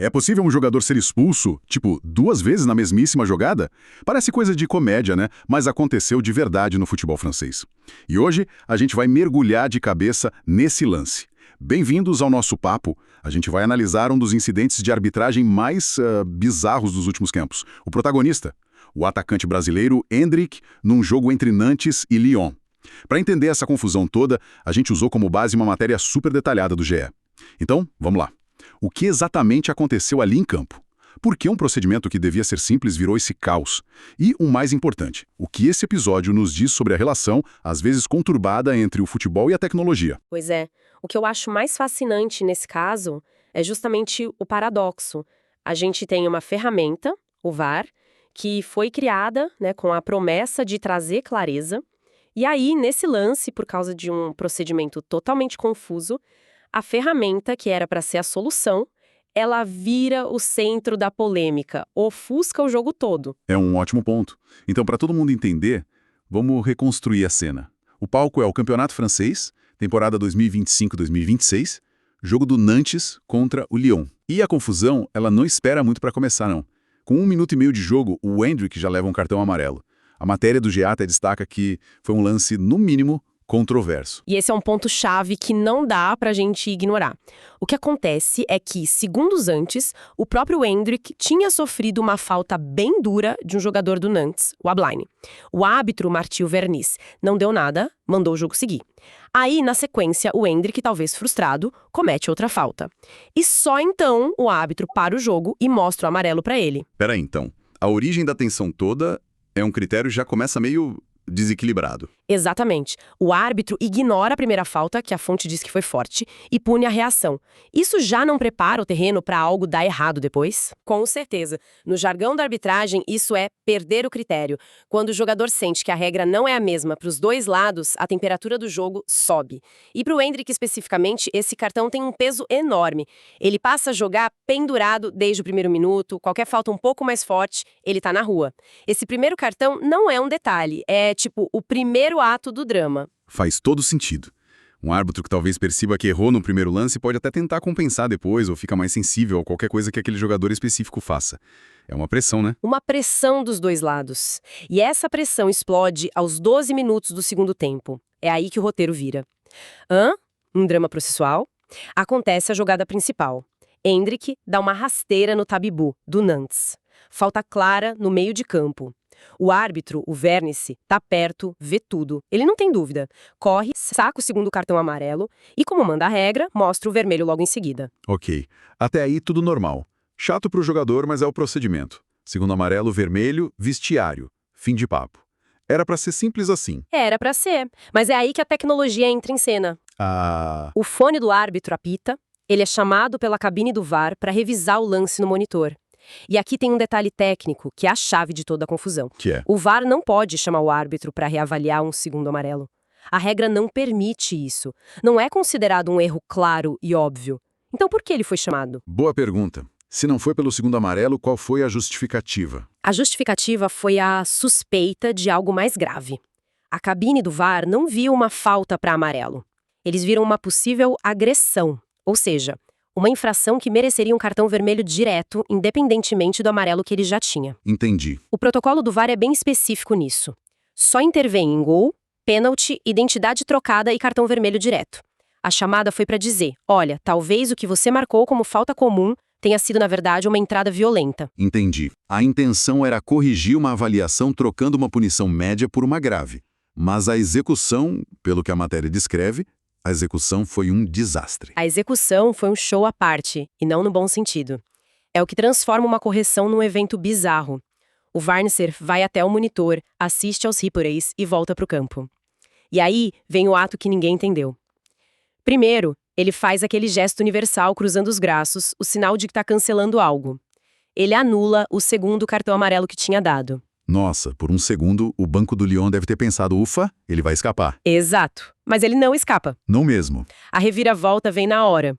É possível um jogador ser expulso, tipo, 2 vezes na mesmíssima jogada? Parece coisa de comédia, né? Mas aconteceu de verdade no futebol francês. E hoje a gente vai mergulhar de cabeça nesse lance. Bem-vindos ao nosso papo. A gente vai analisar um dos incidentes de arbitragem mais bizarros dos últimos tempos. O protagonista, o atacante brasileiro Endrick, num jogo entre Nantes e Lyon. Para entender essa confusão toda, a gente usou como base uma matéria super detalhada do GE. Então, vamos lá. O que exatamente aconteceu ali em campo? Por que um procedimento que devia ser simples virou esse caos? E, o mais importante, o que esse episódio nos diz sobre a relação, às vezes conturbada, entre o futebol e a tecnologia? Pois é. O que eu acho mais fascinante nesse caso é justamente o paradoxo. A gente tem uma ferramenta, o VAR, que foi criada, né, com a promessa de trazer clareza. E aí, nesse lance, por causa de um procedimento totalmente confuso, a ferramenta, que era para ser a solução, ela vira o centro da polêmica, ofusca o jogo todo. É um ótimo ponto. Então, para todo mundo entender, vamos reconstruir a cena. O palco é o Campeonato Francês, temporada 2025-2026, jogo do Nantes contra o Lyon. E a confusão, ela não espera muito para começar, não. Com 1 minuto e meio de jogo, o Endrick já leva um cartão amarelo. A matéria do GE até destaca que foi um lance, no mínimo, controverso. E esse é um ponto-chave que não dá pra gente ignorar. O que acontece é que, segundos antes, o próprio Endrick tinha sofrido uma falta bem dura de um jogador do Nantes, o Ablaine. O árbitro, Martí Vernis, não deu nada, mandou o jogo seguir. Aí, na sequência, o Endrick, talvez frustrado, comete outra falta. E só então o árbitro para o jogo e mostra o amarelo pra ele. Peraí, então. A origem da tensão toda é um critério que já começa meio desequilibrado. Exatamente. O árbitro ignora a primeira falta, que a fonte diz que foi forte, e pune a reação. Isso já não prepara o terreno para algo dar errado depois? Com certeza. No jargão da arbitragem, isso é perder o critério. Quando o jogador sente que a regra não é a mesma para os dois lados, a temperatura do jogo sobe. E para o Endrick especificamente, esse cartão tem um peso enorme. Ele passa a jogar pendurado desde o primeiro minuto, qualquer falta um pouco mais forte, ele tá na rua. Esse primeiro cartão não é um detalhe, é tipo o primeiro ato do drama. Faz todo sentido. Um árbitro que talvez perceba que errou no primeiro lance pode até tentar compensar depois ou fica mais sensível a qualquer coisa que aquele jogador específico faça. É uma pressão, né? Uma pressão dos dois lados. E essa pressão explode aos 12 minutos do segundo tempo. É aí que o roteiro vira. Um drama processual. Acontece a jogada principal. Endrick dá uma rasteira no Tabibu, do Nantes. Falta clara no meio de campo. O árbitro, o Vernis, tá perto, vê tudo. Ele não tem dúvida. Corre, saca o segundo cartão amarelo e, como manda a regra, mostra o vermelho logo em seguida. Ok. Até aí tudo normal. Chato pro jogador, mas é o procedimento. Segundo amarelo, vermelho, vestiário. Fim de papo. Era pra ser simples assim. Era pra ser, mas é aí que a tecnologia entra em cena. O fone do árbitro apita, ele é chamado pela cabine do VAR para revisar o lance no monitor. E aqui tem um detalhe técnico, que é a chave de toda a confusão. Que é? O VAR não pode chamar o árbitro para reavaliar um segundo amarelo. A regra não permite isso. Não é considerado um erro claro e óbvio. Então por que ele foi chamado? Boa pergunta. Se não foi pelo segundo amarelo, qual foi a justificativa? A justificativa foi a suspeita de algo mais grave. A cabine do VAR não viu uma falta para amarelo. Eles viram uma possível agressão, ou seja, uma infração que mereceria um cartão vermelho direto, independentemente do amarelo que ele já tinha. Entendi. O protocolo do VAR é bem específico nisso. Só intervém em gol, pênalti, identidade trocada e cartão vermelho direto. A chamada foi para dizer, olha, talvez o que você marcou como falta comum tenha sido, na verdade, uma entrada violenta. Entendi. A intenção era corrigir uma avaliação trocando uma punição média por uma grave. Mas a execução, pelo que a matéria descreve, a execução foi um desastre. A execução foi um show à parte, e não no bom sentido. É o que transforma uma correção num evento bizarro. O Varneser vai até o monitor, assiste aos replays e volta para o campo. E aí vem o ato que ninguém entendeu. Primeiro, ele faz aquele gesto universal cruzando os braços, o sinal de que está cancelando algo. Ele anula o segundo cartão amarelo que tinha dado. Nossa, por um segundo, o banco do Lyon deve ter pensado, ufa, ele vai escapar. Exato, mas ele não escapa. Não mesmo. A reviravolta vem na hora.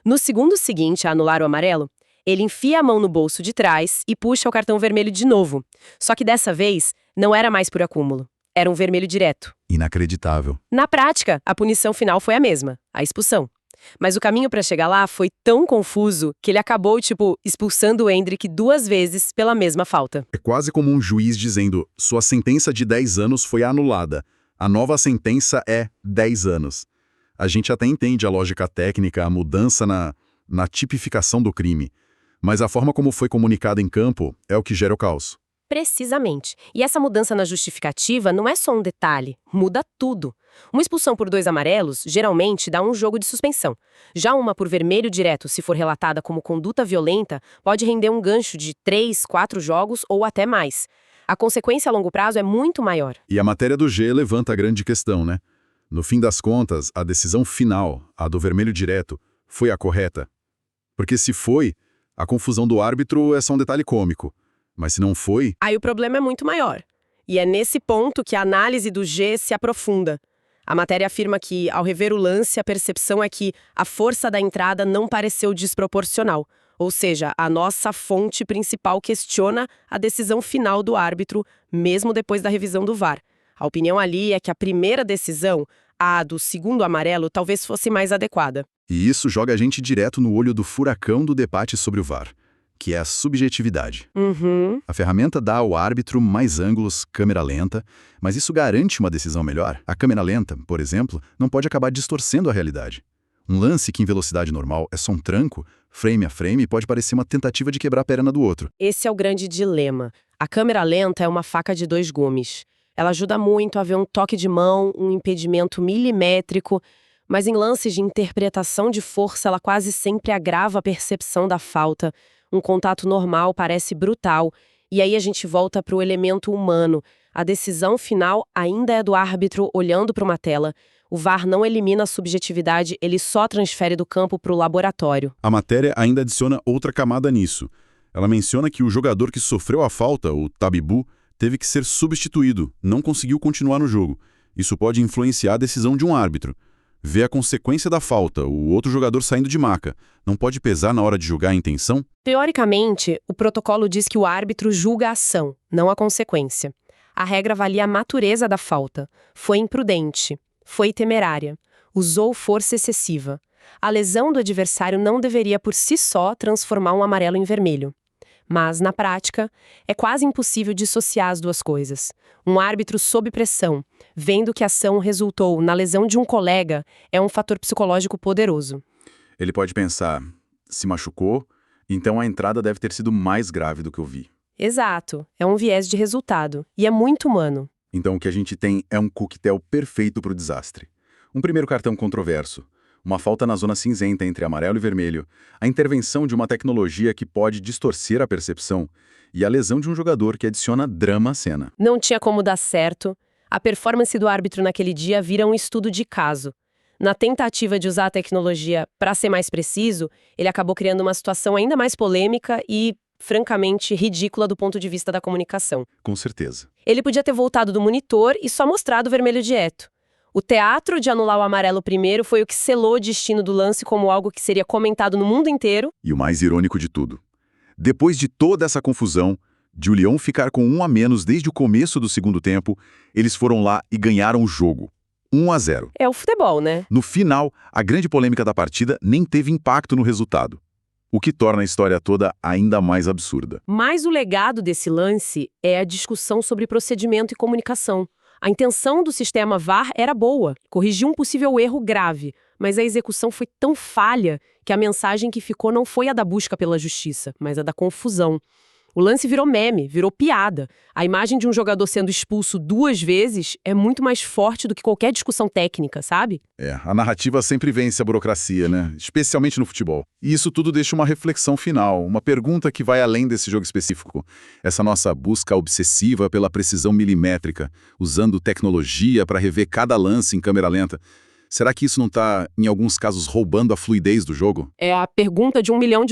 No segundo seguinte a anular o amarelo, ele enfia a mão no bolso de trás e puxa o cartão vermelho de novo. Só que dessa vez, não era mais por acúmulo. Era um vermelho direto. Inacreditável. Na prática, a punição final foi a mesma, a expulsão. Mas o caminho para chegar lá foi tão confuso que ele acabou, expulsando o Endrick 2 vezes pela mesma falta. É quase como um juiz dizendo, sua sentença de 10 anos foi anulada. A nova sentença é 10 anos. A gente até entende a lógica técnica, a mudança na tipificação do crime. Mas a forma como foi comunicado em campo é o que gera o caos. Precisamente. E essa mudança na justificativa não é só um detalhe, muda tudo. Uma expulsão por 2 amarelos geralmente dá um jogo de suspensão. Já uma por vermelho direto, se for relatada como conduta violenta, pode render um gancho de 3, 4 jogos ou até mais. A consequência a longo prazo é muito maior. E a matéria do G levanta a grande questão, né? No fim das contas, a decisão final, a do vermelho direto, foi a correta? Porque se foi, a confusão do árbitro é só um detalhe cômico. Mas se não foi... Aí o problema é muito maior. E é nesse ponto que a análise do G se aprofunda. A matéria afirma que, ao rever o lance, a percepção é que a força da entrada não pareceu desproporcional. Ou seja, a nossa fonte principal questiona a decisão final do árbitro, mesmo depois da revisão do VAR. A opinião ali é que a primeira decisão, a do segundo amarelo, talvez fosse mais adequada. E isso joga a gente direto no olho do furacão do debate sobre o VAR, que é a subjetividade. A ferramenta dá ao árbitro mais ângulos, câmera lenta, mas isso garante uma decisão melhor? A câmera lenta, por exemplo, não pode acabar distorcendo a realidade. Um lance que em velocidade normal é só um tranco, frame a frame, pode parecer uma tentativa de quebrar a perna do outro. Esse é o grande dilema. A câmera lenta é uma faca de 2 gumes. Ela ajuda muito a ver um toque de mão, um impedimento milimétrico, mas em lances de interpretação de força ela quase sempre agrava a percepção da falta. Um contato normal parece brutal, e aí a gente volta para o elemento humano. A decisão final ainda é do árbitro olhando para uma tela. O VAR não elimina a subjetividade, ele só transfere do campo para o laboratório. A matéria ainda adiciona outra camada nisso. Ela menciona que o jogador que sofreu a falta, o Tabibu, teve que ser substituído, não conseguiu continuar no jogo. Isso pode influenciar a decisão de um árbitro. Ver a consequência da falta, o outro jogador saindo de maca, não pode pesar na hora de julgar a intenção? Teoricamente, o protocolo diz que o árbitro julga a ação, não a consequência. A regra avalia a natureza da falta. Foi imprudente. Foi temerária. Usou força excessiva. A lesão do adversário não deveria por si só transformar um amarelo em vermelho. Mas, na prática, é quase impossível dissociar as duas coisas. Um árbitro sob pressão, vendo que a ação resultou na lesão de um colega, é um fator psicológico poderoso. Ele pode pensar, se machucou, então a entrada deve ter sido mais grave do que eu vi. Exato, é um viés de resultado, e é muito humano. Então o que a gente tem é um coquetel perfeito para o desastre. Um primeiro cartão controverso, uma falta na zona cinzenta entre amarelo e vermelho, a intervenção de uma tecnologia que pode distorcer a percepção e a lesão de um jogador que adiciona drama à cena. Não tinha como dar certo. A performance do árbitro naquele dia vira um estudo de caso. Na tentativa de usar a tecnologia para ser mais preciso, ele acabou criando uma situação ainda mais polêmica e, francamente, ridícula do ponto de vista da comunicação. Com certeza. Ele podia ter voltado do monitor e só mostrado o vermelho direto. O teatro de anular o amarelo primeiro foi o que selou o destino do lance como algo que seria comentado no mundo inteiro. E o mais irônico de tudo, depois de toda essa confusão, de o Lyon ficar com 1 a menos desde o começo do segundo tempo, eles foram lá e ganharam o jogo. 1-0. É o futebol, né? No final, a grande polêmica da partida nem teve impacto no resultado, o que torna a história toda ainda mais absurda. Mas o legado desse lance é a discussão sobre procedimento e comunicação. A intenção do sistema VAR era boa, corrigiu um possível erro grave, mas a execução foi tão falha que a mensagem que ficou não foi a da busca pela justiça, mas a da confusão. O lance virou meme, virou piada. A imagem de um jogador sendo expulso 2 vezes é muito mais forte do que qualquer discussão técnica, sabe? A narrativa sempre vence a burocracia, né? Especialmente no futebol. E isso tudo deixa uma reflexão final, uma pergunta que vai além desse jogo específico. Essa nossa busca obsessiva pela precisão milimétrica, usando tecnologia para rever cada lance em câmera lenta. Será que isso não está, em alguns casos, roubando a fluidez do jogo? É a pergunta de $1 milhão.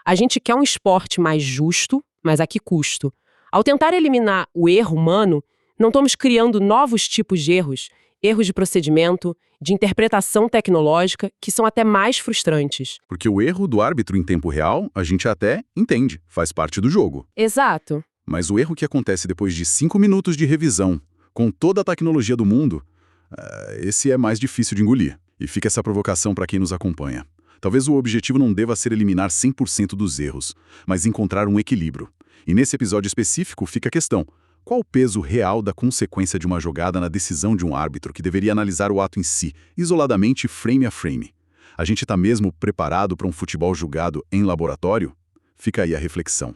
A gente quer um esporte mais justo, mas a que custo? Ao tentar eliminar o erro humano, não estamos criando novos tipos de erros, erros de procedimento, de interpretação tecnológica, que são até mais frustrantes. Porque o erro do árbitro em tempo real, a gente até entende, faz parte do jogo. Exato. Mas o erro que acontece depois de 5 minutos de revisão, com toda a tecnologia do mundo, esse é mais difícil de engolir. E fica essa provocação para quem nos acompanha. Talvez o objetivo não deva ser eliminar 100% dos erros, mas encontrar um equilíbrio. E nesse episódio específico fica a questão: qual o peso real da consequência de uma jogada na decisão de um árbitro que deveria analisar o ato em si, isoladamente, frame a frame? A gente está mesmo preparado para um futebol julgado em laboratório? Fica aí a reflexão.